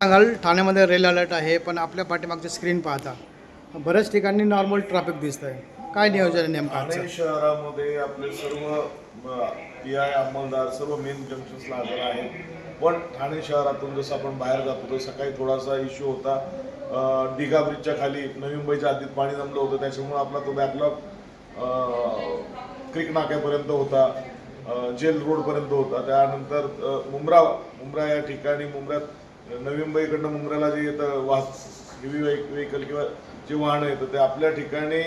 सांगाल ठाण्यामध्ये rail alert आहे, पण आपल्या पाठीमागचे स्क्रीन पाहता बऱ्याच ठिकाणी नॉर्मल ट्रॅफिक दिसत आहे. काय नियोजन आहे नेमकं ठाणे आजचं? शहरामध्ये आपले सर्व PI अंमलदार सर्व मेन जंक्शन्सला हजर आहेत. पण ठाणे शहरातून जसं आपण बाहेर जातो तर सकाळी थोडासा इश्यू होता. दिघा ब्रिजच्या खाली नवी मुंबईच्या आधीत पाणी जमलं होतं, त्याच्यामुळे आपला तो बॅकलॉग क्रिक नाक्यापर्यंत होता, जेल रोडपर्यंत होता. त्यानंतर मुंब्रा या ठिकाणी मुंब्र्यात नवी मुंबईकडनं मुंब्र्याला जे येतं हेवी व्हेकल किंवा जे वाहनं येतं ते आपल्या ठिकाणी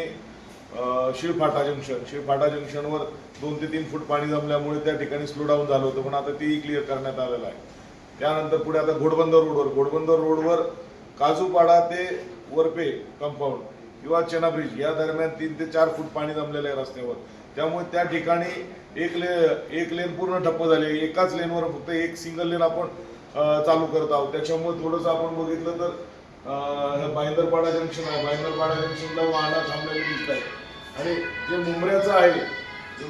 शिळफाटा जंक्शनवर 2 ते 3 फूट पाणी जमल्यामुळे त्या ठिकाणी स्लो डाऊन झालं होतं, पण आता तेही क्लिअर करण्यात आलेलं आहे. त्यानंतर पुढे आता घोडबंदर रोडवर काजूपाडा ते वरपे कंपाऊंड किंवा चेना ब्रिज या दरम्यान 3 ते 4 फूट पाणी जमलेलं आहे रस्त्यावर. त्यामुळे त्या ठिकाणी एक लेन पूर्ण ठप्प झाली. एकाच लेनवर फक्त एक सिंगल लेन आपण चालू करत आहोत. त्याच्यामुळे थोडंसं आपण बघितलं तर भाईंदरपाडा जंक्शन आहे, भाईंदरपाडा जंक्शनला वाहनं थांबलेली दिसत आहेत. आणि जे मुंब्र्याचं आहे,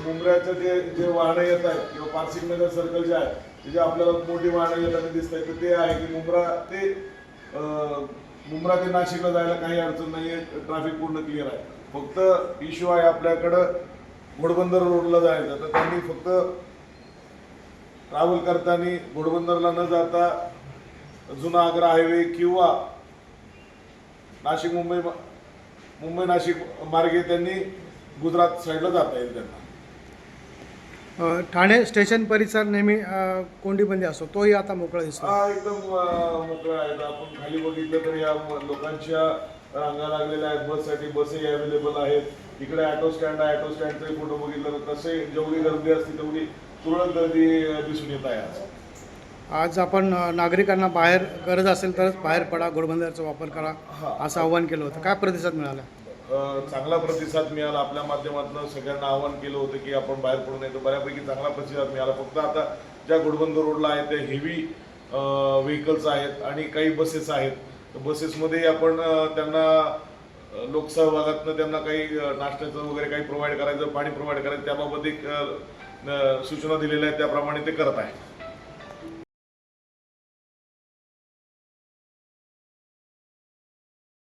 मुंब्र्याचं जे वाहनं येत आहेत किंवा पारसिक नगर सर्कल जे आहे जे आपल्याला मोठी वाहनं येताना दिसत आहेत, तर ते आहे की मुंब्रा ते नाशिकला जायला काही अडचण नाही आहे, ट्रॅफिक पूर्ण क्लिअर आहे. फक्त इश्यू आहे आपल्याकडं घोडबंदर रोडला जायचं, तर त्यांनी फक्त ट्रॅव्हल करताना घोडबंदरला न जाता जुना आग्रा हायवे किंवा मुंबई नाशिक मार्गे त्यांनी गुजरात साईडला जाता येईल त्यांना. ठाणे स्टेशन परिसर नेहमी कोंडीबंदी असतो, तोही आता मोकळा दिसतो. हा एकदम मोकळा आहे. आपण खाली बघितलं तर या लोकांच्या रांगा लागलेल्या आहेत. बससाठी बसही अवेलेबल आहेत. इकडे ऑटो स्टँड आहे, ऑटो स्टँडचाही फोटो बघितलं तर तसे जेवढी गर्दी असते तेवढी तुरळक गर्दी दिसून येत आहे. आज आपण नागरिकांना बाहेर गरज असेल तरच बाहेर पडा, घोडबंदरचा वापर करा असं आवाहन केलं होतं. काय प्रतिसाद मिळाला? चांगला प्रतिसाद मिळाला. आपल्या माध्यमातून सगळ्यांना आवाहन केलं होतं की आपण बाहेर पडू नये, तर बऱ्यापैकी चांगला प्रतिसाद मिळाला. फक्त आता ज्या घोडबंदर रोडला आहेत त्या हेवी व्हेकल्स आहेत आणि काही बसेस आहेत. तर बसेसमध्ये आपण त्यांना लोकसहभागातनं त्यांना काही नाश्त्याचं वगैरे काही प्रोव्हाइड करायचं, पाणी प्रोव्हाइड करायचं, त्याबाबत एक सूचना दिलेल्या आहेत, त्याप्रमाणे ते करत आहे.